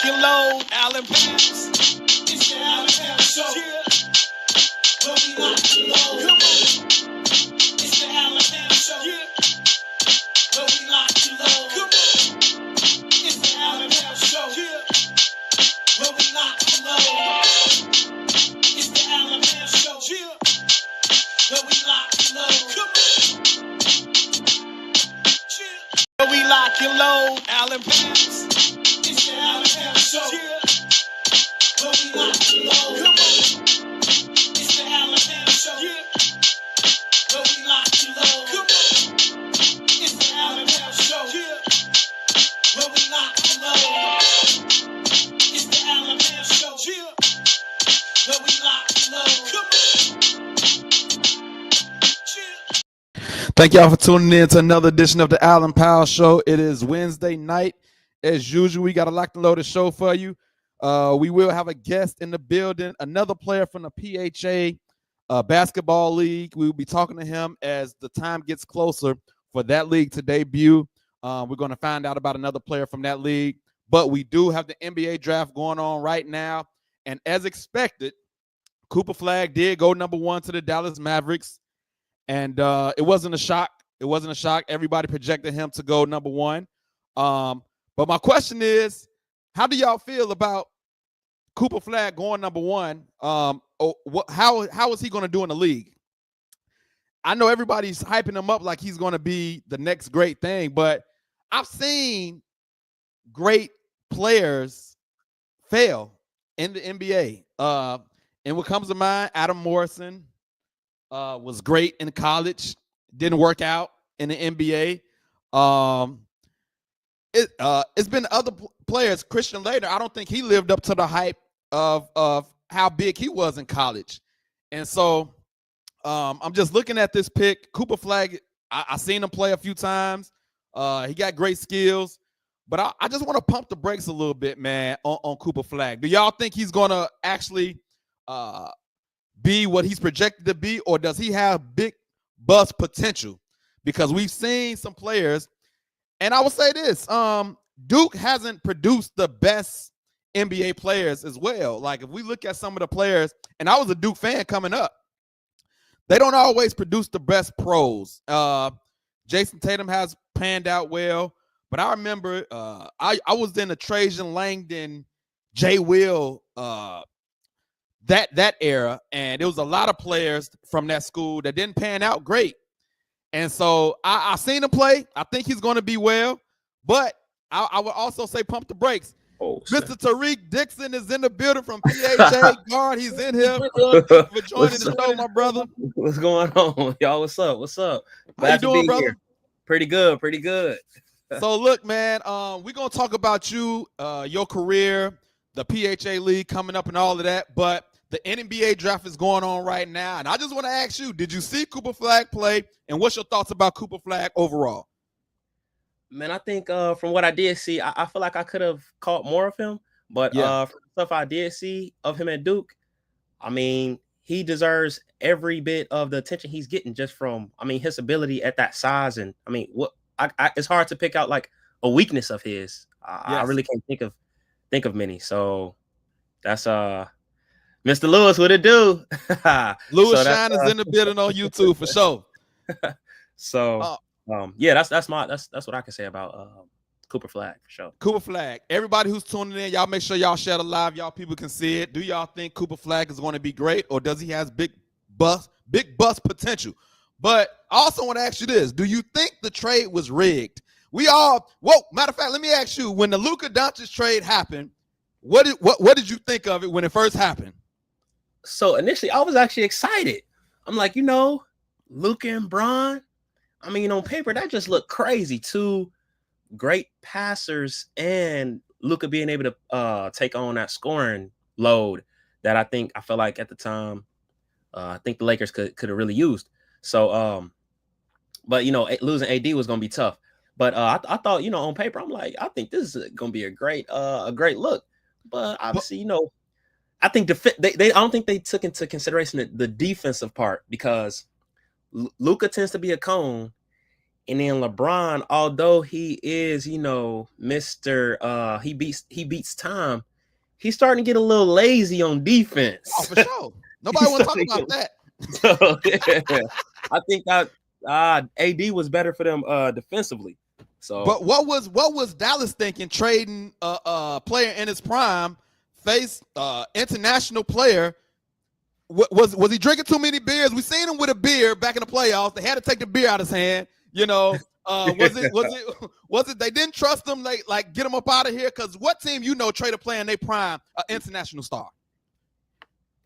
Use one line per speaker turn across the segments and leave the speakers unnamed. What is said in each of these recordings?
and load, Allen Powers. It's the Allen Powers Show. Where we lock and load. Come on. It's the Allen Powers Show. Where we lock and load. Come on. It's the Allen Powers Show. Where we lock and load. It's the Allen Powers Show. Where we lock and load. Come on. Where we lock and load, Allen Powers. It's the Allen Powers Show. Where we lock and load. Come on. It's the Allen Powers Show. Where we lock and load. Come on. It's the Allen Powers Show. Where we lock and load. It's the Allen Powers Show. Where we lock and load. Come on. Thank y'all for tuning in to another edition of the Allen Powell Show. It is Wednesday night. As usual, we got a locked and loaded show for you. We will have a guest in the building, another player from the PHA basketball league. We will be talking to him as the time gets closer for that league to debut. We're going to find out about another player from that league. But we do have the NBA draft going on right now. And as expected, Cooper Flagg did go number 1 to the Dallas Mavericks. And it wasn't a shock. It wasn't a shock. Everybody projected him to go number 1. But my question is, how do y'all feel about Cooper Flagg going number 1? How is he going to do in the league? I know everybody's hyping him up like he's going to be the next great thing, but I've seen great players fail in the NBA. And what comes to mind, Adam Morrison was great in college, didn't work out in the NBA. It's been other players. Christian Laettner, I don't think he lived up to the hype of how big he was in college. And so I'm just looking at this pick. Cooper Flagg, I seen him play a few times. He got great skills. But I just want to pump the brakes a little bit, man, on Cooper Flagg. Do y'all think he's going to actually be what he's projected to be, or does he have big bust potential? Because we've seen some players, and I will say this, Duke hasn't produced the best NBA players as well. Like, if we look at some of the players, and I was a Duke fan coming up, they don't always produce the best pros. Jason Tatum has panned out well, but I remember I was in the Trajan Langdon, Jay Will, that era, and there was a lot of players from that school that didn't pan out great. And so I seen him play. I think he's going to be well, but I would also say pump the brakes. Mr. Tarik Dixon is in the building from PHA guard. He's in here for joining the show, my brother.
What's going on, y'all? What's up? What's up?
Glad How you doing, brother? Here.
Pretty good. Pretty good.
So look, man, we're gonna talk about you, your career, the PHA league coming up, and all of that. But the NBA draft is going on right now, and I just want to ask you: did you see Cooper Flagg play, and what's your thoughts about Cooper Flagg overall?
Man, I think from what I did see, I feel like I could have caught more of him. But from the stuff I did see of him at Duke, I mean, he deserves every bit of the attention he's getting just from, I mean, his ability at that size. And I mean, it's hard to pick out like a weakness of his. I really can't think of many. So that's Mr. Lewis, what it do?
Lewis Shine is in the building on YouTube for sure.
So that's what I can say about Cooper Flagg for sure.
Cooper Flagg. Everybody who's tuning in, y'all make sure y'all share the live. Y'all people can see it. Do y'all think Cooper Flagg is going to be great, or does he has big bust potential? But I also want to ask you this: do you think the trade was rigged? Matter of fact, let me ask you: when the Luka Doncic trade happened, what did you think of it when it first happened?
So initially, I was actually excited. I'm like, Luka and Bron. I mean, on paper, that just looked crazy. 2 great passers, and Luka being able to take on that scoring load that I felt like at the time, I think the Lakers could have really used. So, but losing AD was gonna be tough. But I thought, on paper, I'm like, I think this is gonna be a great look. But obviously, I think I don't think they took into consideration the defensive part, because Luka tends to be a cone, And then LeBron, although he is, Mr. He beats time, he's starting to get a little lazy on defense.
Oh, for sure. Nobody want to talk about that.
So yeah, I think that AD was better for them defensively. So,
but what was Dallas thinking trading a player in his prime, face international player? Was he drinking too many beers? We seen him with a beer back in the playoffs. They had to take the beer out of his hand. Was it they didn't trust him? Like get him up out of here? Because what team trade a player in their prime, an international star?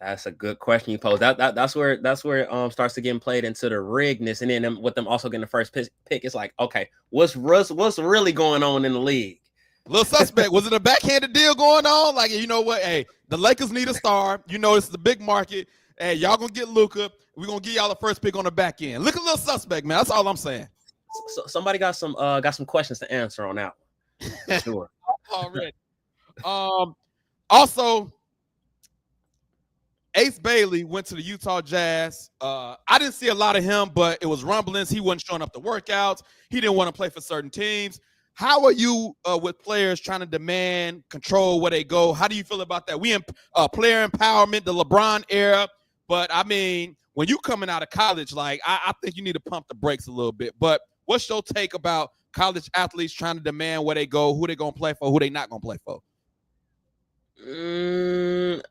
That's a good question you pose. That's where it starts to get played into the riggedness, and then with them also getting the first pick, it's like, okay, what's really going on in the league?
Little suspect. Was it a backhanded deal going on? Like, you know what? Hey, the Lakers need a star. It's the big market. Hey, y'all gonna get Luka. We're gonna give y'all the first pick on the back end. Look at little suspect, man. That's all I'm saying.
So somebody got some questions to answer on that one. Sure.
Already. Also, Ace Bailey went to the Utah Jazz. I didn't see a lot of him, but it was rumblings. He wasn't showing up to workouts. He didn't want to play for certain teams. How are you with players trying to demand control where they go? How do you feel about that? We in player empowerment, the LeBron era. But, I mean, when you coming out of college, like, I think you need to pump the brakes a little bit. But what's your take about college athletes trying to demand where they go, who they going to play for, who they not going to play for?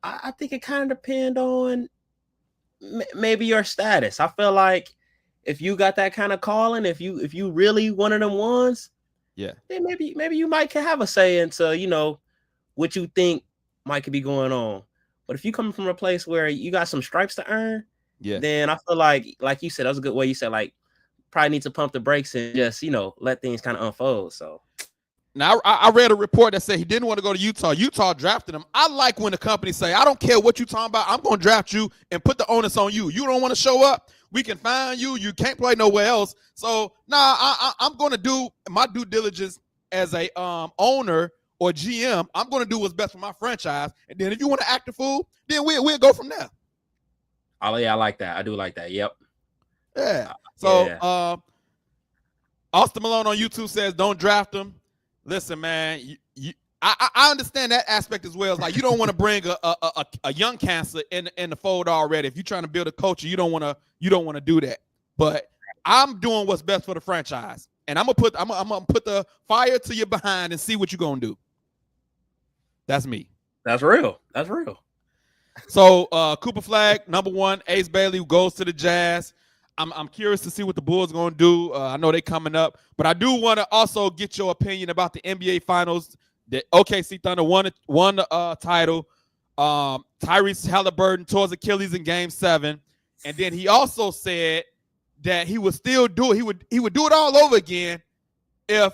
I think it kind of depends on maybe your status. I feel like if you got that kind of calling, if you really one of them ones,
yeah,
then maybe you might can have a say into what you think might could be going on. But if you come from a place where you got some stripes to earn, then I feel like you said, that was a good way you said, like, probably need to pump the brakes and just let things kind of unfold. So.
Now, I read a report that said he didn't want to go to Utah. Utah drafted him. I like when the company say, I don't care what you're talking about. I'm going to draft you and put the onus on you. You don't want to show up, we can find you. You can't play nowhere else. So, I'm going to do my due diligence as a owner or GM. I'm going to do what's best for my franchise. And then if you want to act a fool, then we'll go from there.
Oh, yeah, I like that. I do like that. Yep.
Yeah. So, Austin Malone on YouTube says, don't draft him. Listen, man, I understand that aspect as well. It's like you don't want to bring a young cancer in the fold already. If you're trying to build a culture, you don't want to do that. But I'm doing what's best for the franchise, and I'm gonna put the fire to your behind and see what you're gonna do. That's me.
That's real.
So Cooper Flag, number 1, Ace Bailey goes to the Jazz. I'm curious to see what the Bulls are going to do. I know they're coming up, but I do want to also get your opinion about the NBA Finals. The OKC Thunder won the title. Tyrese Halliburton tore his Achilles in Game 7, and then he also said that he would still do it. He would do it all over again if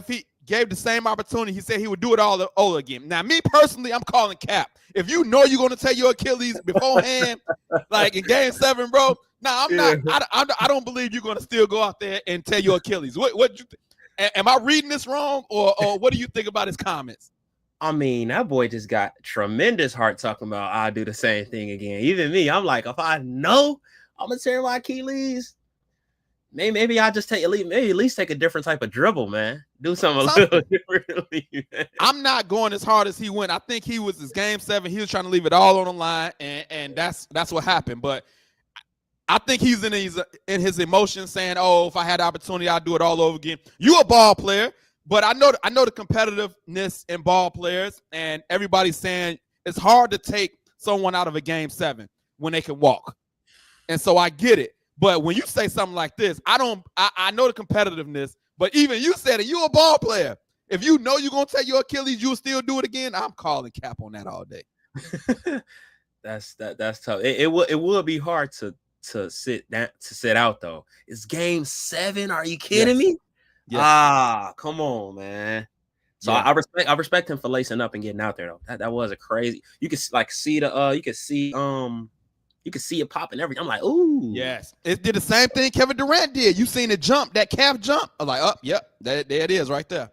he gave the same opportunity. He said he would do it all over again. Now, me personally, I'm calling cap. If you know you're going to tear your Achilles beforehand, like in Game 7, bro. No, I'm not. I don't believe you're going to still go out there and tear your Achilles. What you am I reading this wrong, or what do you think about his comments?
I mean, that boy just got tremendous heart talking about I'll do the same thing again. Even me, I'm like, if I know I'm gonna tear my Achilles, maybe I'll just at least take a different type of dribble, man. Do something a little differently.
I'm not going as hard as he went. I think he was his Game 7. He was trying to leave it all on the line, and that's what happened. But I think he's in his emotions, saying, "Oh, if I had the opportunity, I'd do it all over again." You a ball player, but I know the competitiveness in ball players, and everybody's saying it's hard to take someone out of a Game 7 when they can walk, and so I get it. But when you say something like this, I know the competitiveness, but even you said it. You a ball player. If you know you're gonna take your Achilles, you'll still do it again. I'm calling cap on that all day.
That's tough. It will be hard to sit out though. It's Game 7. Are you kidding me? Yes. Come on, man. So I respect him for lacing up and getting out there though. That was a crazy. You could see it popping everything. I'm like, ooh.
Yes. It did the same thing Kevin Durant did. You seen it jump, that calf jump. I was like, oh, yep, there it is right there.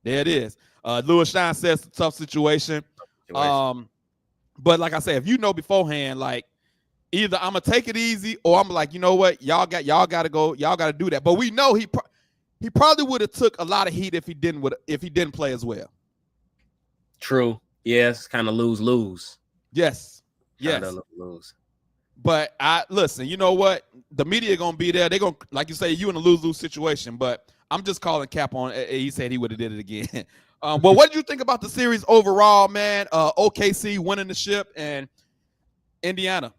There it is. Louis Stein says it's a tough situation. But like I said, if you know beforehand, like, either I'm gonna take it easy or I'm like, you know what, y'all got to go, y'all got to do that. But we know he probably would have took a lot of heat if he didn't play as well.
True. Yes, kind of lose.
Yes.
Lose.
But I listen, you know what? The media gonna be there. They're gonna, like you say, you in a lose-lose situation. But I'm just calling Cap on. He said he would have did it again. Well, what did you think about the series overall, man? OKC winning the ship and Indiana.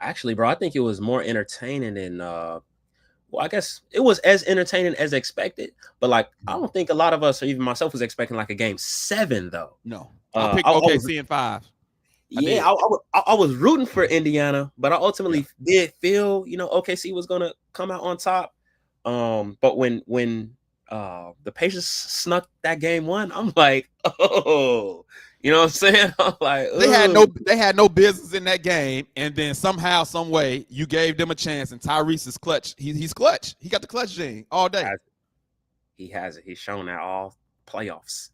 Actually, bro, I think it was more entertaining than well, I guess it was as entertaining as expected, but like I don't think a lot of us, or even myself, was expecting like a game 7 though.
No, I picked OKC in 5.
I was rooting for Indiana, but I ultimately did feel, OKC was gonna come out on top. But when the Pacers snuck that game 1, I'm like, oh, you know what I'm saying? I'm like,
they had no business in that game, and then somehow, some way, you gave them a chance, and Tyrese is clutch. He's clutch. He got the clutch gene all day.
He has it. He's shown that all playoffs.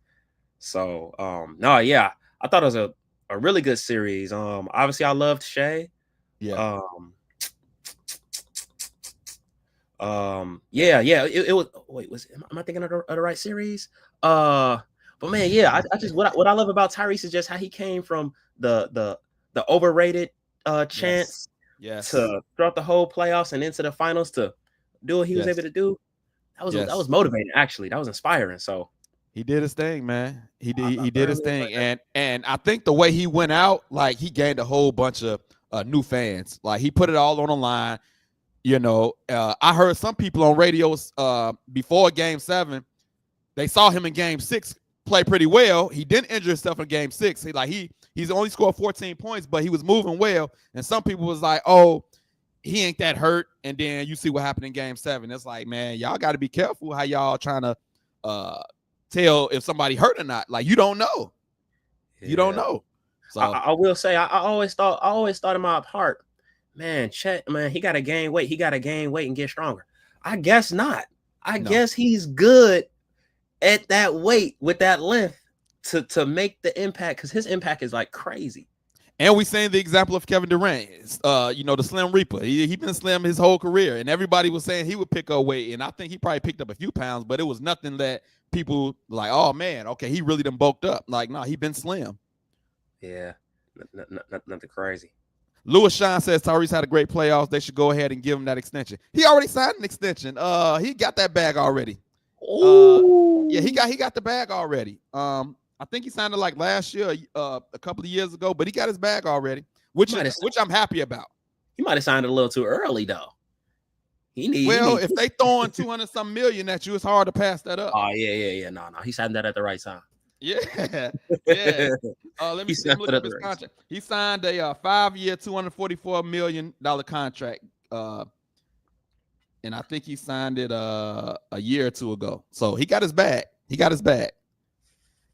So no, yeah, I thought it was a really good series. Obviously I loved Shea.
Yeah.
It was. Wait, am I thinking of the right series? But man, yeah, I just what I love about Tyrese is just how he came from the overrated chance to throughout the whole playoffs and into the finals to do what he was able to do. That was motivating. Actually, that was inspiring. So
he did his thing, man. He did his thing, and I think the way he went out, like he gained a whole bunch of new fans. Like he put it all on the line. I heard some people on radios before Game 7, they saw him in Game 6 play pretty well. He didn't injure himself in Game 6. He's only scored 14 points, but he was moving well. And some people was like, oh, he ain't that hurt. And then you see what happened in Game 7. It's like, man, y'all got to be careful how y'all trying to tell if somebody hurt or not. Like you don't know. You don't know. So
I will say, I always thought in my heart, man, Chet, man, he got to gain weight. He got to gain weight and get stronger. I guess not. I guess he's good at that weight with that length to make the impact, because his impact is like crazy.
And we seen the example of Kevin Durant, the Slim Reaper. He been slim his whole career, and everybody was saying he would pick up weight, and I think he probably picked up a few pounds, but it was nothing that people like, oh man, okay, he really done bulked up. Like, no, he been slim.
Yeah, nothing crazy.
Louis Sean says Tyrese had a great playoffs. They should go ahead and give him that extension. He already signed an extension. He got that bag already. Yeah, he got the bag already. I think he signed it like last year, a couple of years ago, but he got his bag already, which I'm happy about.
He might have signed it a little too early though.
If they throwing 200-something million at you, it's hard to pass that up.
Oh yeah. No. He signed that at the right time.
Yeah. Let me look up his contract. He signed a 5-year, $244 million contract. And I think he signed it a year or two ago. So he got his bag.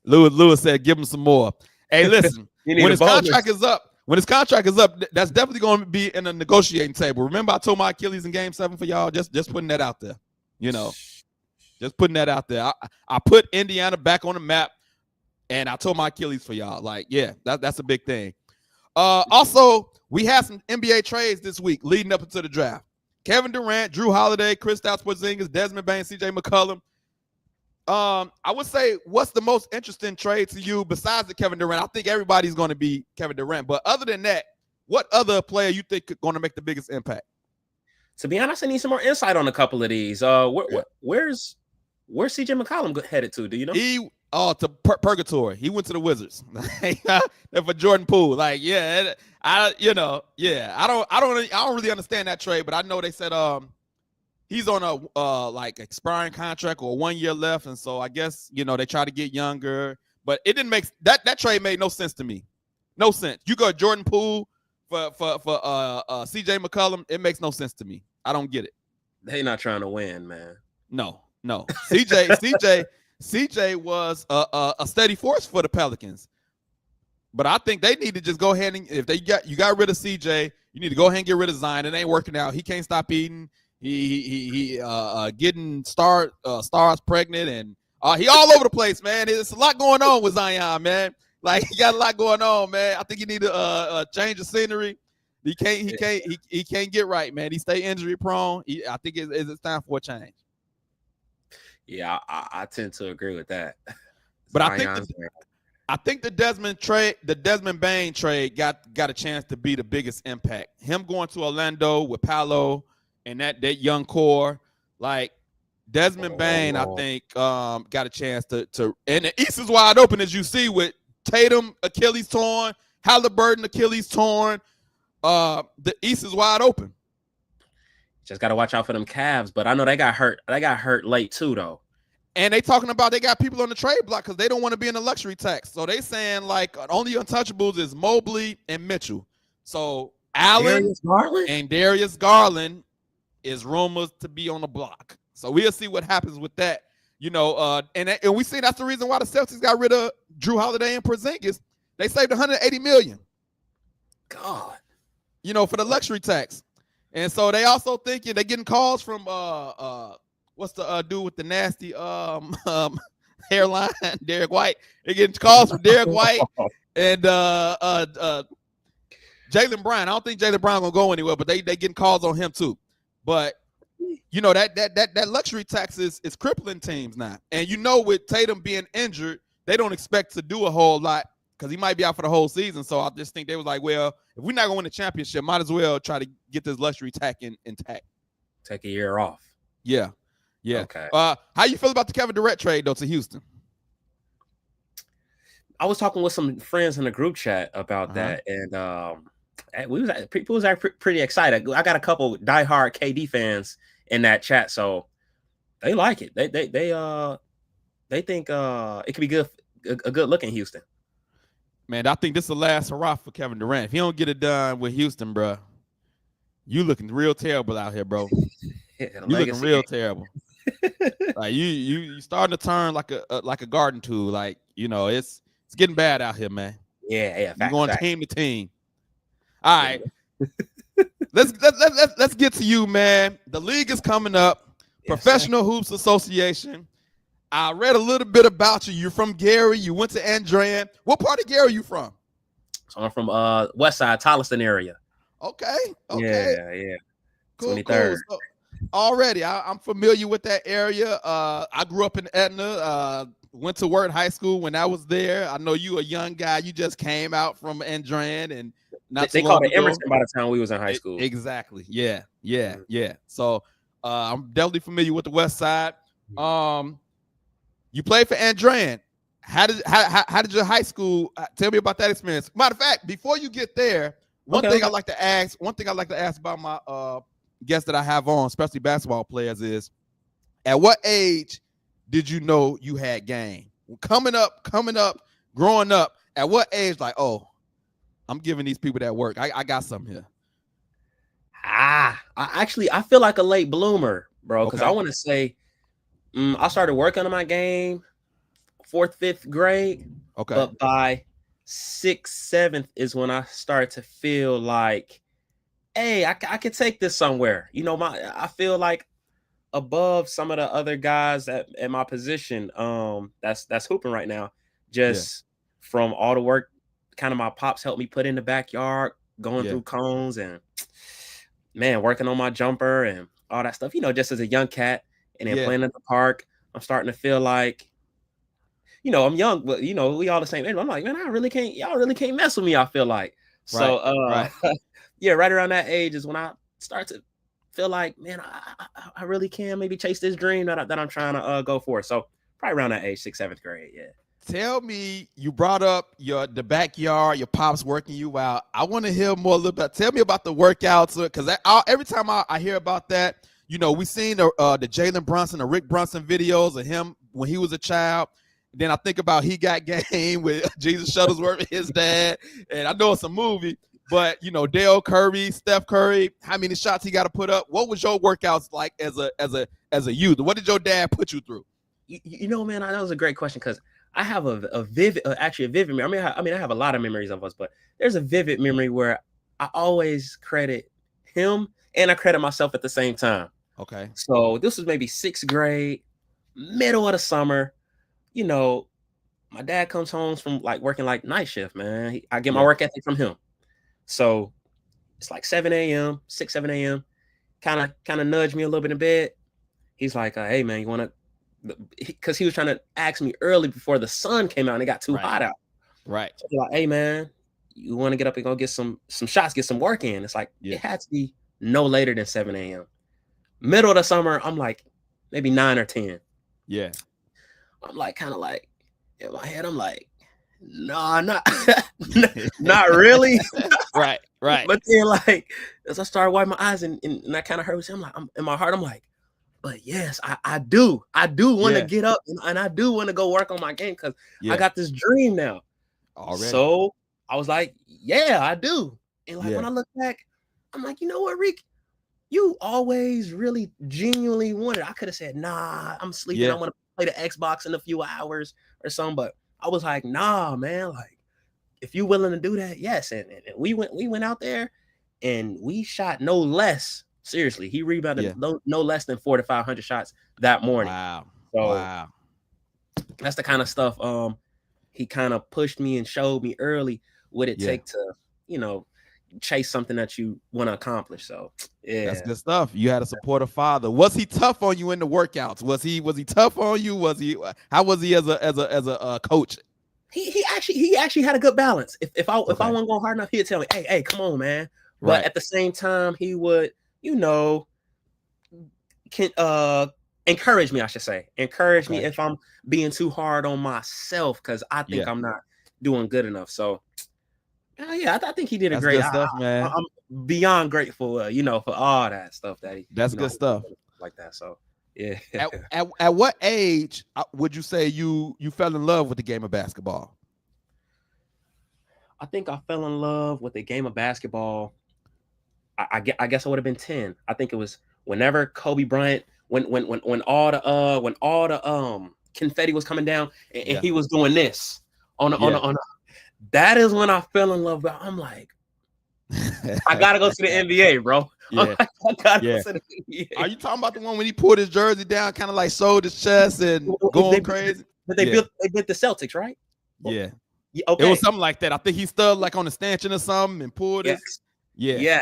Lewis said, give him some more. Hey, listen, when his contract is up, that's definitely going to be in a negotiating table. Remember, I told my Achilles in Game 7 for y'all, just putting that out there. Just putting that out there. I put Indiana back on the map, and I told my Achilles for y'all. Like, yeah, that's a big thing. Also, we had some NBA trades this week leading up into the draft. Kevin Durant, Drew Holiday, Kristaps Porzingis, Desmond Bain, CJ McCollum. I would say, what's the most interesting trade to you besides the Kevin Durant? I think everybody's going to be Kevin Durant, but other than that, what other player you think is going to make the biggest impact?
To be honest, I need some more insight on a couple of these. Where's CJ McCollum headed to? Do you know?
To Purgatory. He went to the Wizards. For Jordan Poole. Like, yeah, I don't really understand that trade, but I know they said he's on a like expiring contract or 1 year left, and so I guess they try to get younger, but it didn't make that trade made no sense to me. No sense. You go Jordan Poole for CJ McCollum. It makes no sense to me. I don't get it.
They not trying to win, man.
No. CJ was a steady force for the Pelicans, but I think they need to just go ahead and if you got rid of CJ, you need to go ahead and get rid of Zion. It ain't working out. He can't stop eating. He getting stars pregnant, and he all over the place, man. There's a lot going on with Zion, man. Like he got a lot going on, man. I think you need to change the scenery. He can't get right, man. He stay injury prone. I think it's time for a change.
Yeah, I tend to agree with that.
But I think the Desmond Bain trade got a chance to be the biggest impact. Him going to Orlando with Paolo and that young core, like Desmond Bain, I think got a chance to and the East is wide open, as you see, with Tatum Achilles torn, Halliburton Achilles torn. The East is wide open.
Just got to watch out for them Cavs, but I know they got hurt. They got hurt late too, though.
And they talking about they got people on the trade block because they don't want to be in the luxury tax. So they saying like only untouchables is Mobley and Mitchell. So Allen and Darius Garland is rumors to be on the block. So we'll see what happens with that. You know, and we see that's the reason why the Celtics got rid of Drew Holiday and Porzingis. They saved $180 million.
God,
you know, for the luxury tax. And so they also thinking they're getting calls from what's the dude with the nasty hairline, Derek White. They're getting calls from Derek White and Jaylen Brown. I don't think Jaylen Brown gonna go anywhere, but they getting calls on him too. But you know that luxury tax is crippling teams now. And you know, with Tatum being injured, they don't expect to do a whole lot because he might be out for the whole season. So I just think they was like, well, if we're not gonna win the championship, might as well try to get this luxury tax intact.
Take a year off.
Yeah. Yeah.
Okay.
How you feel about the Kevin Durant trade though to Houston?
I was talking with some friends in the group chat about that, and people was pretty excited. I got a couple diehard KD fans in that chat, so they like it. They think it could be good, a good look in Houston.
Man, I think this is the last hurrah for Kevin Durant. If he don't get it done with Houston, bro, you looking real terrible out here, bro. You looking real terrible. Like you starting to turn like a garden tool. Like, you know, it's getting bad out here, man.
Yeah.
You're going team to team. All right. Let's get to you, man. The league is coming up. Yes, Professional Hoops Association. I read a little bit about you. You're from Gary. You went to Andrean. What part of Gary are you from?
So I'm from West Side, Tolleson area.
Okay.
Yeah.
Cool. So, already, I'm familiar with that area. I grew up in Etna. Went to Word High School when I was there. I know you a young guy. You just came out from Andrean, and
they called it Emerson by the time we was in high school.
Exactly. Yeah. So I'm definitely familiar with the West Side. You played for Andrean. How did your high school? Tell me about that experience. Matter of fact, before you get there, one thing I like to ask about my guests that I have on, especially basketball players, is at what age did you know you had game? Coming up, growing up, at what age, like, oh, I'm giving these people that work. I got something here.
I feel like a late bloomer, bro, because I want to say I started working on my game 4th, 5th grade.
Okay.
But by 6th, 7th is when I start to feel like, hey, I could take this somewhere. You know, I feel like above some of the other guys at my position that's hooping right now, just from all the work kind of my pops helped me put in the backyard, going through cones and, man, working on my jumper and all that stuff, you know, just as a young cat and then playing at the park. I'm starting to feel like, you know, I'm young, but, you know, we all the same age. I'm like, man, y'all really can't mess with me, I feel like. So, right around that age is when I start to feel like, man, I really can maybe chase this dream that I'm trying to go for. So probably around that age, 6th, 7th grade. Yeah.
Tell me, you brought up the backyard, your pops working you out. I want to hear more a little bit. Tell me about the workouts, because every time I hear about that, you know, we seen the Jalen Brunson, the Rick Brunson videos of him when he was a child. Then I think about He Got Game with Jesus Shuttlesworth and his dad, and I know it's a movie. But, you know, Dale Curry, Steph Curry, how many shots he got to put up? What was your workouts like as a youth? What did your dad put you through?
You know, man, that was a great question, because I have a vivid memory. I mean, I have a lot of memories of us, but there's a vivid memory where I always credit him and I credit myself at the same time.
Okay.
So this was maybe 6th grade, middle of the summer. You know, my dad comes home from working night shift, man. I get my work ethic from him. So it's like 7 a.m., 6, 7 a.m. Kind of nudged me a little bit in bed. He's like, hey, man, you want to because he was trying to ask me early before the sun came out and it got too hot out.
Right.
So like, hey man, you want to get up and go get some shots, get some work in? It's like it had to be no later than 7 a.m. Middle of the summer, I'm like maybe 9 or 10.
Yeah.
I'm like kind of like in my head, I'm like, nah, not not really.
Right.
But then like as I started wiping my eyes and I kind of heard, I'm like, I'm in my heart, I'm like, but yes, I do want to get up and I do want to go work on my game because I got this dream now.
Already.
So I was like, yeah, I do. And like when I look back, I'm like, you know what, Rick? You always really genuinely wanted. I could have said, nah, I'm sleeping. I want to play the Xbox in a few hours or something. But I was like, nah, man, like if you're willing to do that, yes. And we went out there and we shot no less. Seriously, he rebounded no less than 400 to 500 shots that morning.
Wow.
So that's the kind of stuff he kind of pushed me and showed me early what it take to, you know, chase something that you want to accomplish. So
that's good stuff. You had a supportive father. Was he tough on you in the workouts? Was he tough on you? How was he as a coach?
He actually had a good balance. If I wasn't going hard enough, he'd tell me, hey, come on, man. But at the same time, he would, you know, encourage me, I should say. Encourage me if I'm being too hard on myself because I think I'm not doing good enough. So I think he did a great
stuff, man.
I'm beyond grateful, you know, for all that stuff that he.
That's good stuff.
Like that. So yeah.
At what age would you say you fell in love with the game of basketball?
I think I fell in love with the game of basketball. I guess I would have been 10. I think it was whenever Kobe Bryant, when all the confetti was coming down and he was doing this on a. That is when I fell in love. I'm like, I gotta go to the NBA, bro.
Yeah.
I gotta go to the NBA.
Are you talking about the one when he pulled his jersey down, kind of like showed his chest and going crazy?
But they built the Celtics, right?
Yeah.
Okay.
It was something like that. I think he stood like on a stanchion or something and pulled it. Yeah.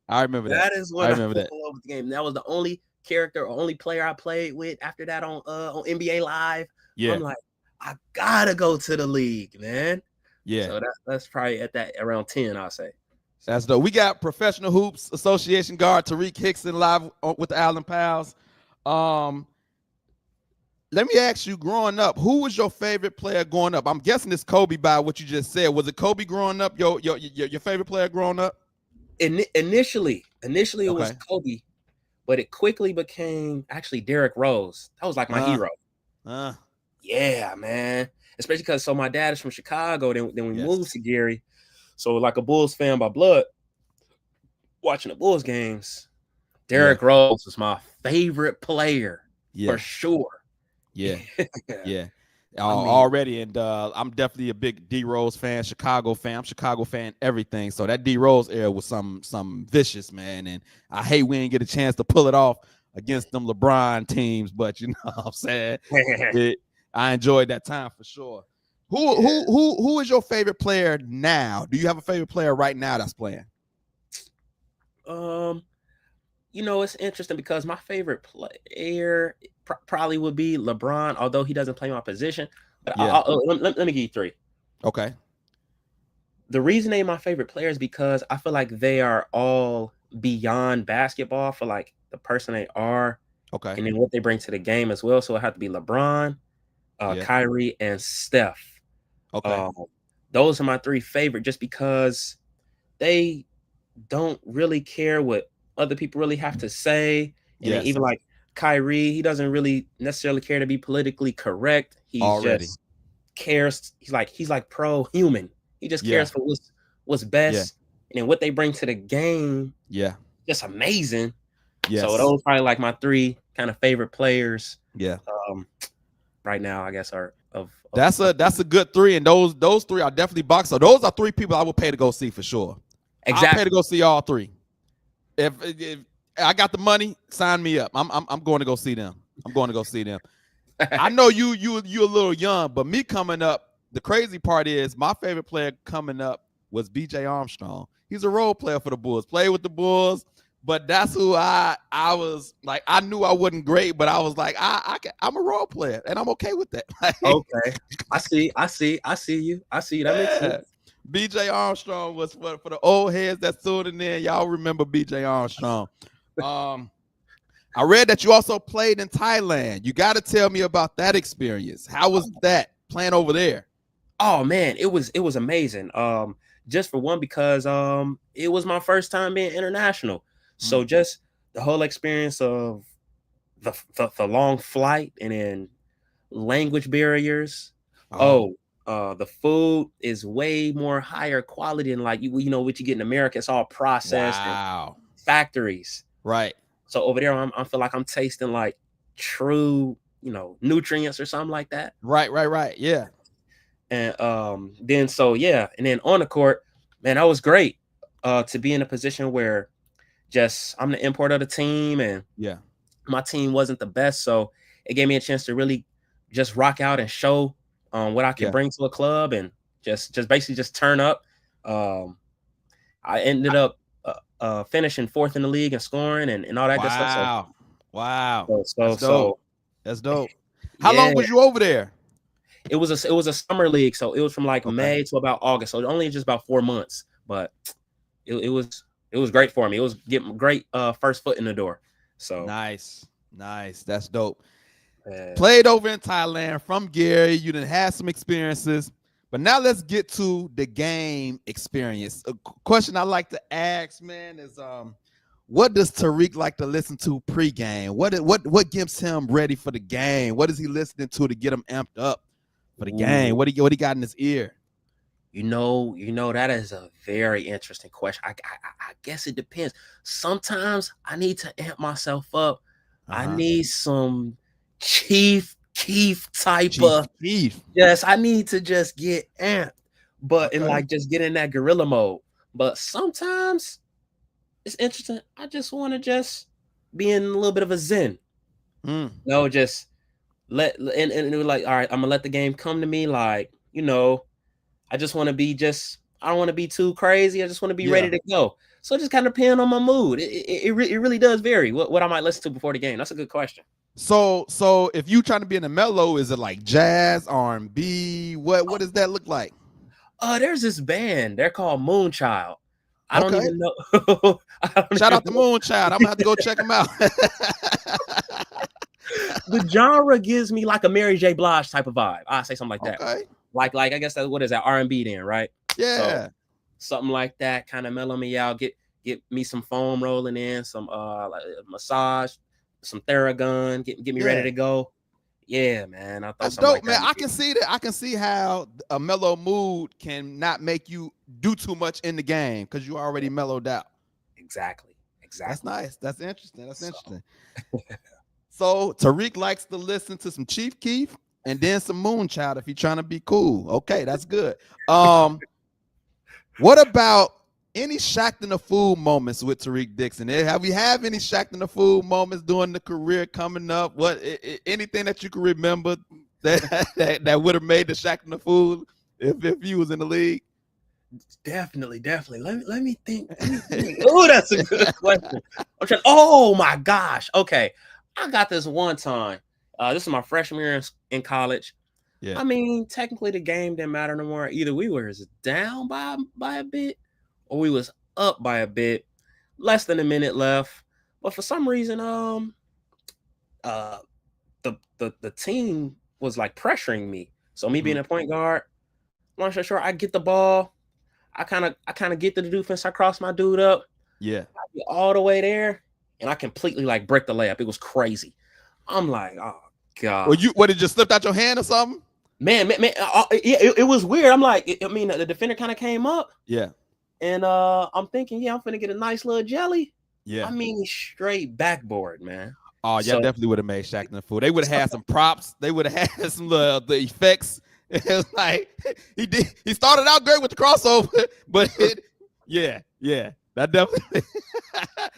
I remember that.
That is when I fell in love with the game. That was the only character or only player I played with after that on NBA Live. Yeah. I'm like, I gotta go to the league, man.
Yeah.
So that's probably at that around 10, I'll say.
That's dope. We got Professional Hoops Association guard Tarik Dixon live with the Allen Pals. Let me ask you, growing up, who was your favorite player growing up? I'm guessing it's Kobe by what you just said. Was it Kobe growing up? Your favorite player growing up?
Initially it was Kobe, but it quickly became actually Derrick Rose. That was like my hero. Yeah, man. Especially because my dad is from Chicago. Then we moved to Gary. So like a Bulls fan by blood, watching the Bulls games, Derrick Rose was my favorite player for sure.
Yeah. Already. And I'm definitely a big D Rose fan, Chicago fan. I'm Chicago fan, everything. So that D Rose era was some vicious, man. And I hate we didn't get a chance to pull it off against them LeBron teams, but you know what I'm saying? I enjoyed that time for sure. Who is your favorite player now? Do you have a favorite player right now that's playing?
You know, it's interesting because my favorite player probably would be LeBron, although he doesn't play my position. But let me give you 3.
Okay.
The reason they're my favorite players is because I feel like they are all beyond basketball for like the person they are.
Okay.
And then what they bring to the game as well. So it had to be LeBron, Kyrie, and Steph.
Okay.
Those are my 3 favorite just because they don't really care what other people really have to say. And even like Kyrie, he doesn't really necessarily care to be politically correct. He just cares. He's like pro-human. He just cares for what's best. And then what they bring to the game, just amazing. So those are probably like my 3 kind of favorite players. Right now, I guess are that's a good 3, and those 3 are definitely box. So those are 3 people I would pay to go see for sure. Exactly. I'll pay to go see all 3. If I got the money, sign me up. I'm going to go see them. I know you a little young, but me coming up, the crazy part is my favorite player coming up was BJ Armstrong. He's a role player for the Bulls. Played with the Bulls,
But that's who I was like. I knew I wasn't great, but I was like, I'm a role player, and I'm okay with that.
Okay, I see you. That makes
Yeah.
sense.
BJ Armstrong was for the old heads that stood in there. Y'all remember BJ Armstrong. I read that you also played in Thailand. You got to tell me about that experience. How was that playing over there?
Oh man, it was amazing. Just for one, because it was my first time being international. So just the whole experience of the long flight and then language barriers. The food is way more higher quality than like you know what you get in America. It's all processed and
Wow.
factories.
Right.
So over there, I feel like I'm tasting like true, nutrients or something like that.
Right. Yeah.
And then and then on the court, man, that was great. To be in a position where just I'm the import of the team and
Yeah.
my team wasn't the best, so it gave me a chance to really just rock out and show what I can bring to a club and just basically just turn up. I ended up finishing fourth in the league and scoring and all that good stuff.
Wow.
That's dope.
That's dope. How long was you over there?
It was a summer league, so it was from like May to about August. So only just about 4 months, but it was great for me. It was getting great first foot in the door. So
nice. That's dope. Played over in Thailand from Gary. You done had some experiences, but now let's get to the game experience. A question I like to ask, man, is what does Tarik like to listen to pregame? What gets him ready for the game? What is he listening to get him amped up for the game? What he got in his ear?
You know, that is a very interesting question. I guess it depends. Sometimes I need to amp myself up. I need some Chief Keef type of
Keef.
Yes, I need to just get amped, but and like just get in that gorilla mode. But sometimes it's interesting. I just want to just be in a little bit of a zen. No, just and like, all right, I'm gonna let the game come to me. Like, I just want to be I don't want to be too crazy. I just want to be ready to go. So just kind of depend on my mood. It really does vary what I might listen to before the game. That's a good question.
So if you trying to be in the mellow, is it like jazz, R&B? What does that look like?
There's this band. They're called Moonchild. I don't even know.
Shout out to Moonchild. I'm gonna have to go check them out.
The genre gives me like a Mary J. Blige type of vibe. I say something like that.
Okay.
Like I guess what is that, R&B then, right?
Yeah.
So, something like that, kind of mellow me out. Get me some foam rolling in, some like massage, some Theragun. Get me ready to go. Yeah, man. I thought
that's
dope,
like man. I can see that. I can see how a mellow mood can not make you do too much in the game because you already mellowed out.
Exactly.
That's nice. That's interesting. Interesting. So Tarik likes to listen to some Chief Keef and then some Moonchild if he's trying to be cool. Okay, that's good. What about any Shacked in the Food moments with Tarik Dixon? Have we had any Shacked in the Food moments during the career coming up? Anything that you can remember that would have made the Shacked in the Food if you was in the league?
Definitely. Let me think. Oh, that's a good question. I'm trying. Oh my gosh. Okay, I got this one time. This is my freshman year in college. Yeah. I mean, technically the game didn't matter no more. Either we were down by a bit or we was up by a bit. Less than a minute left. But for some reason, the team was like pressuring me. So me being a point guard, long story short, I get the ball. I kind of get to the defense. I cross my dude up.
Yeah.
I get all the way there. And I completely like break the layup. It was crazy. I'm like, oh God.
Well, what did you slipped out your hand or something?
Man, it was weird. I'm like, the defender kind of came up.
Yeah.
And I'm thinking, I'm finna get a nice little jelly.
Yeah.
I mean, straight backboard, man.
Oh, yeah, definitely would have made Shacked in the Food. They would have had some props. They would have had some the effects. It was like he started out great with the crossover, but that definitely.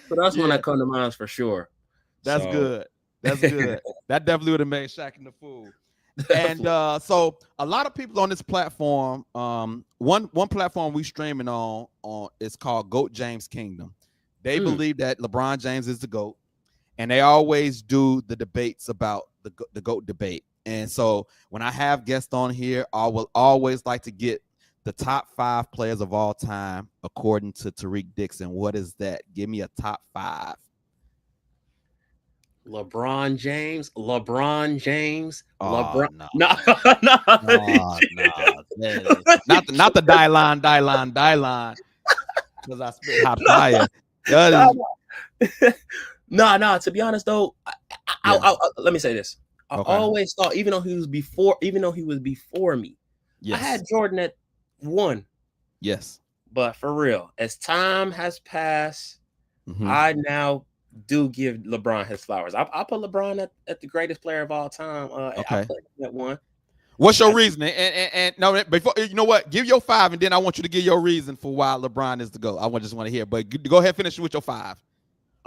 So that's one that come to mind for sure.
That's good. That's good. That definitely would have made Shacked in the Food. And so a lot of people on this platform, one platform we streaming on is called GOAT James Kingdom. They believe that LeBron James is the GOAT, and they always do the debates about the GOAT debate. And so when I have guests on here, I will always like to get the top 5 players of all time according to Tarik Dixon. What is that? Give me a top 5.
LeBron James.
Oh,
LeBron.
no.
No.
Not the die line. Because I spit hot fire.
No. To be honest though, let me say this. I always thought, even though he was before me,
yes.
I had Jordan at 1.
Yes.
But for real, as time has passed, I now do give LeBron his flowers. I put LeBron at the greatest player of all time. I put him at 1.
What's your reasoning? And no, before, you know what? Give your 5, and then I want you to give your reason for why LeBron is the GOAT. I just want to hear, but go ahead, finish with your 5.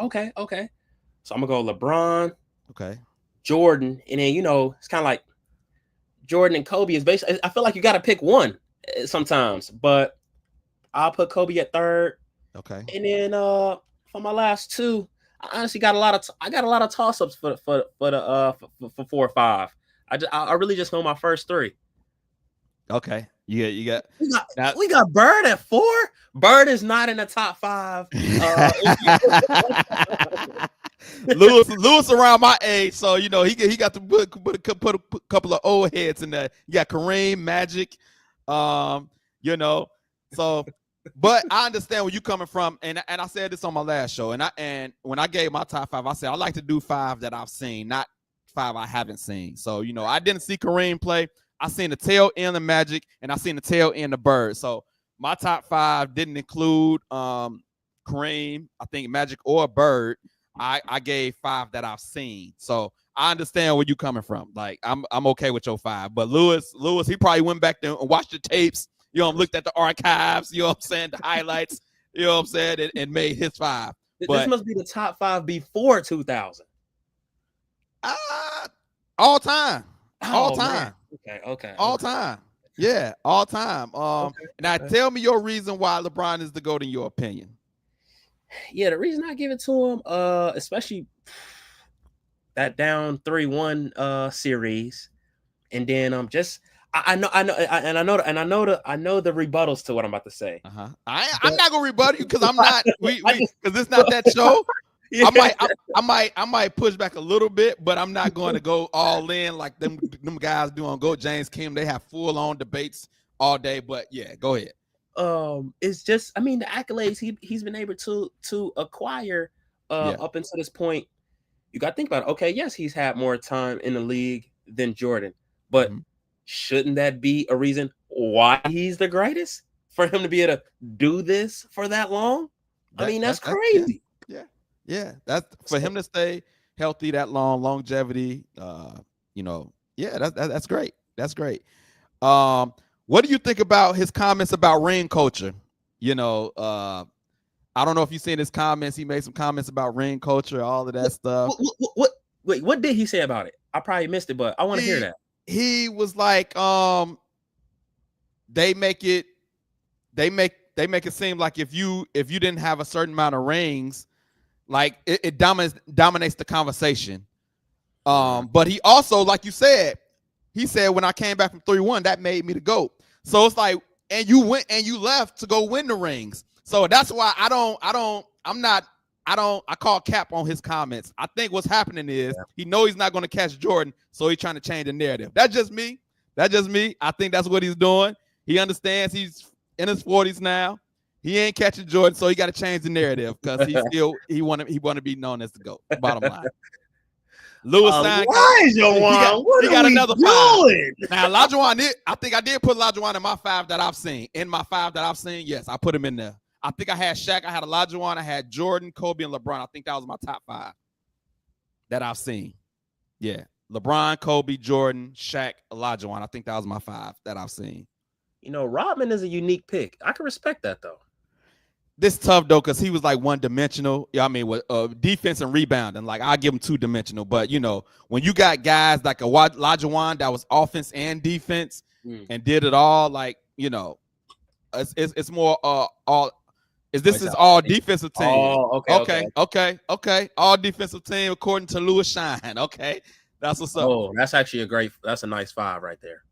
Okay. So I'm gonna go LeBron.
Okay.
Jordan, and then it's kind of like Jordan and Kobe is basically. I feel like you got to pick one sometimes, but I'll put Kobe at 3rd.
Okay.
And then for my last 2, I honestly got a lot of toss ups for 4 or 5. I really just know my first 3.
Okay. You got
we got Bird at 4. Bird is not in the top 5.
Lewis around my age, so he got to put a couple of old heads in there. You got Kareem, Magic, so. But I understand where you're coming from, and I said this on my last show, and when I gave my top 5, I said I like to do 5 that I've seen, not 5 I haven't seen. So I didn't see Kareem play. I seen the tail end of Magic, and I seen the tail end of Bird. So my top 5 didn't include Kareem, I think Magic or Bird. I gave 5 that I've seen. So I understand where you're coming from. Like I'm okay with your 5. But Lewis, he probably went back there and watched the tapes, looked at the archives, the highlights, and made his 5.
This must be the top 5 before 2000.
All time. All time.
Man. Okay.
All time. Yeah, all time. Now tell me your reason why LeBron is the GOAT in your opinion.
Yeah, the reason I give it to him, especially that down 3-1 series, and then I know the rebuttals to what I'm about to say.
I'm not gonna rebut you because I'm not because it's not that show. Yeah. I might push back a little bit, but I'm not going to go all in like them guys do on Go James Kim. They have full on debates all day. But yeah, go ahead.
It's just, the accolades he's been able to acquire up until this point. You got to think about it. Okay, yes, he's had more time in the league than Jordan, but shouldn't that be a reason why he's the greatest? For him to be able to do this for that long? That's crazy.
Yeah. That's for him to stay healthy that long, longevity. That's great. That's great. What do you think about his comments about ring culture? I don't know if you've seen his comments. He made some comments about ring culture, all of that stuff.
What did he say about it? I probably missed it, but I want to hear that.
He was like, they make it seem like if you didn't have a certain amount of rings, like it dominates the conversation. But he also, like you said, he said when I came back from 3-1, that made me the GOAT. So it's like, and you went and you left to go win the rings. So that's why I call cap on his comments. I think what's happening is he knows he's not going to catch Jordan, so he's trying to change the narrative. That's just me. I think that's what he's doing. He understands he's in his 40s now. He ain't catching Jordan, so he got to change the narrative because he want to be known as the GOAT. Bottom line. Lewis signed. He got another 5. Now Olajuwon, I think I did put Olajuwon in my 5 that I've seen. In my 5 that I've seen, yes, I put him in there. I think I had Shaq, I had Olajuwon, I had Jordan, Kobe, and LeBron. I think that was my top 5 that I've seen. Yeah, LeBron, Kobe, Jordan, Shaq, Olajuwon. I think that was my 5 that I've seen.
Rodman is a unique pick. I can respect that though.
This tough though, because he was like one-dimensional. With defense and rebounding, like I give him 2-dimensional. But when you got guys like Olajuwon that was offense and defense and did it all, like it's more This is all defensive team.
Oh,
Okay. All defensive team according to Louis Shine. Okay. That's what's up.
Oh, that's actually that's a nice 5 right there.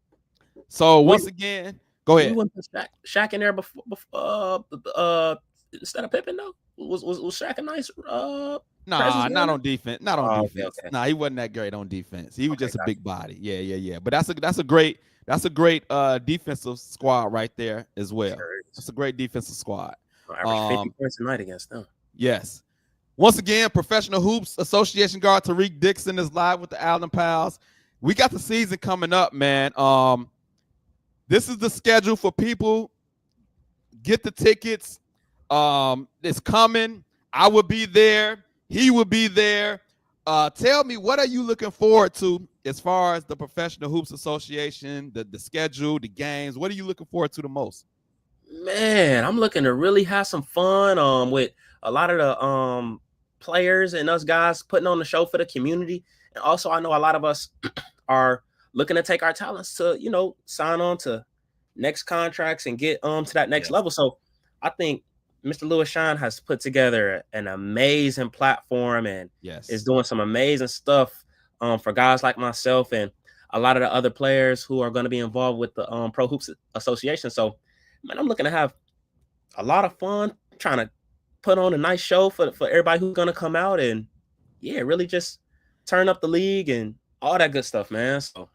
So once again, go ahead.
We went to Shaq in there before instead of Pippen though. Was Shaq a nice
Nah, not on defense. Not on defense.
Okay.
Nah, he wasn't that great on defense. He was just a big body. Yeah. But that's a great defensive squad right there as well.
Sure.
That's a great defensive squad.
Average 50 points a night against them.
Yes. Once again, Professional Hoops Association guard Tarik Dixon is live with the Allen Pals. We got the season coming up, man. This is the schedule for people. Get the tickets. It's coming. I will be there. He will be there. Tell me, what are you looking forward to as far as the Professional Hoops Association, the schedule, the games? What are you looking forward to the most?
Man, I'm looking to really have some fun with a lot of the players and us guys putting on the show for the community. And also, I know a lot of us are looking to take our talents to, sign on to next contracts and get to that next level. So I think Mr. Louis Shine has put together an amazing platform and is doing some amazing stuff for guys like myself and a lot of the other players who are going to be involved with the Pro Hoops Association. So, man, I'm looking to have a lot of fun trying to put on a nice show for everybody who's going to come out and, really just turn up the league and all that good stuff, man. So,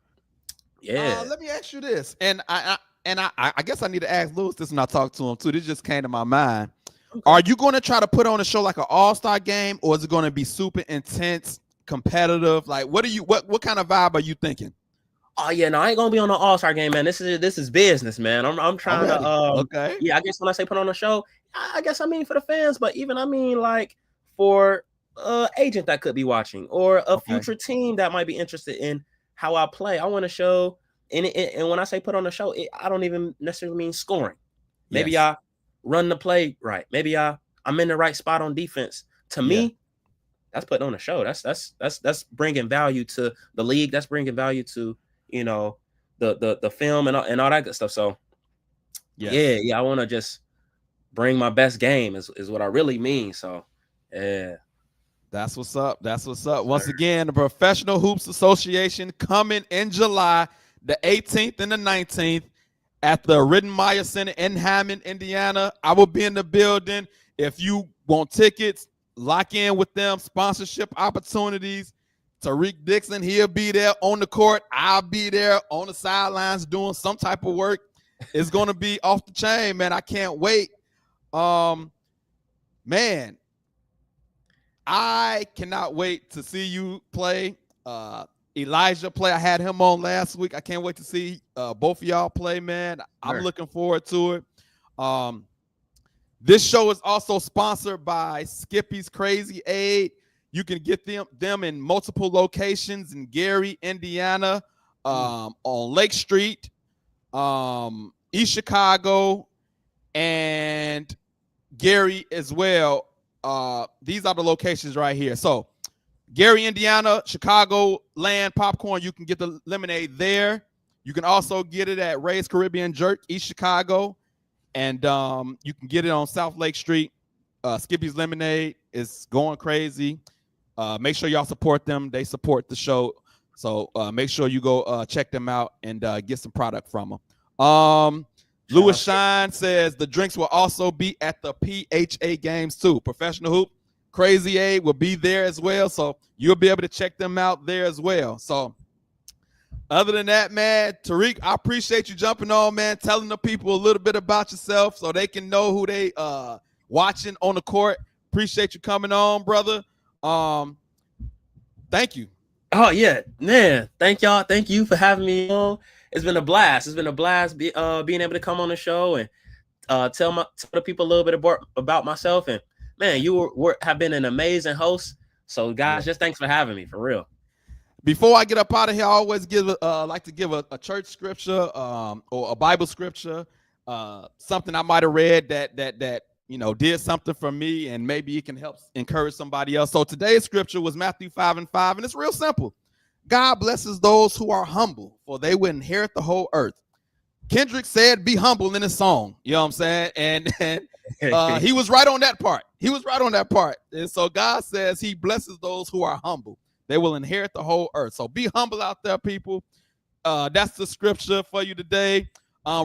let me ask you this. And I guess I need to ask Louis this when I talk to him, too. This just came to my mind. Okay. Are you going to try to put on a show like an all-star game, or is it going to be super intense, competitive? Like, what kind of vibe are you thinking?
Oh yeah, no, I ain't gonna be on the all-star game, man. This is business, man. I'm trying to Yeah, I guess when I say put on a show, I guess I mean for the fans, but even I mean like for agent that could be watching or a future team that might be interested in how I play. I want to show, and when I say put on a show, I don't even necessarily mean scoring. Maybe I run the play right. Maybe I'm in the right spot on defense. To me, that's putting on a show. That's bringing value to the league. That's bringing value to the film and all that good stuff. So I want to just bring my best game is what I really mean. So
that's what's up. Once again, the Professional Hoops Association coming in July the 18th and the 19th at the Rittenmeyer Center in Hammond, Indiana. I will be in the building. If you want tickets, lock in with them. Sponsorship opportunities. Tarik Dixon, he'll be there on the court. I'll be there on the sidelines doing some type of work. It's going to be off the chain, man. I can't wait. Man, I cannot wait to see you play. Elijah play. I had him on last week. I can't wait to see both of y'all play, man. I'm looking forward to it. This show is also sponsored by Skippy's Crazy Aid. You can get them in multiple locations in Gary, Indiana, on Lake Street, East Chicago, and Gary as well. These are the locations right here. So Gary, Indiana, Chicago Land Popcorn, you can get the lemonade there. You can also get it at Ray's Caribbean Jerk, East Chicago. And you can get it on South Lake Street. Skippy's Lemonade is going crazy. Make sure y'all support them. They support the show. So make sure you go check them out and get some product from them. Louis Shine says the drinks will also be at the PHA games too. Professional Hoop Crazy Aid will be there as well. So you'll be able to check them out there as well. So other than that, man, Tarik, I appreciate you jumping on, man, telling the people a little bit about yourself so they can know who they watching on the court. Appreciate you coming on, brother. Thank you.
Oh yeah, man. Thank y'all. Thank you for having me on. It's been a blast. It's been a blast being able to come on the show and tell the people a little bit about myself. And man, you have been an amazing host. So guys, just thanks for having me, for real.
Before I get up out of here, I always like to give a church scripture or a Bible scripture, something I might have read that did something for me, and maybe it can help encourage somebody else. So today's scripture was Matthew 5:5, and it's real simple. God blesses those who are humble, for they will inherit the whole earth. Kendrick said, "Be humble" in his song. You know what I'm saying? And He was right on that part. He was right on that part. And so God says he blesses those who are humble. They will inherit the whole earth. So be humble out there, people. That's the scripture for you today.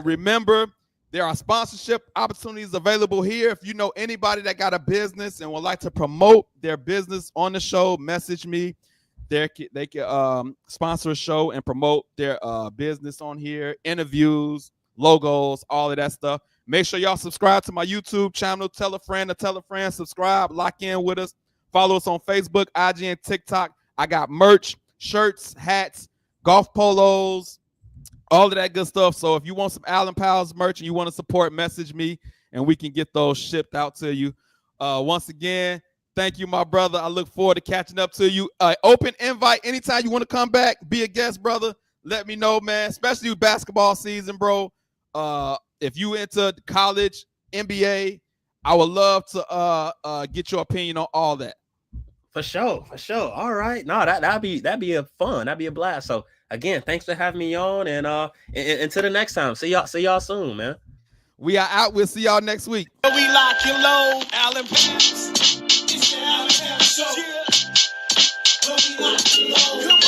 Remember, there are sponsorship opportunities available here. If you know anybody that got a business and would like to promote their business on the show, message me. They can sponsor a show and promote their business on here, interviews, logos, all of that stuff. Make sure y'all subscribe to my YouTube channel. Tell a friend to tell a friend. Subscribe. Lock in with us. Follow us on Facebook, IG, and TikTok. I got merch, shirts, hats, golf polos, all of that good stuff. So if you want some Allen Powell's merch and you want to support, message me, and we can get those shipped out to you. Once again, thank you, my brother. I look forward to catching up to you. Open invite anytime you want to come back, be a guest, brother. Let me know, man, especially with basketball season, bro. If you into college, NBA, I would love to get your opinion on all that.
For sure. All right. No, that'd be a fun. That'd be a blast. So again, thanks for having me on, and until the next time. See y'all soon, man.
We are out. We'll see y'all next week.
We lock and load, Allen Powell. It's the Allen Powell Show. Yeah. We lock and load.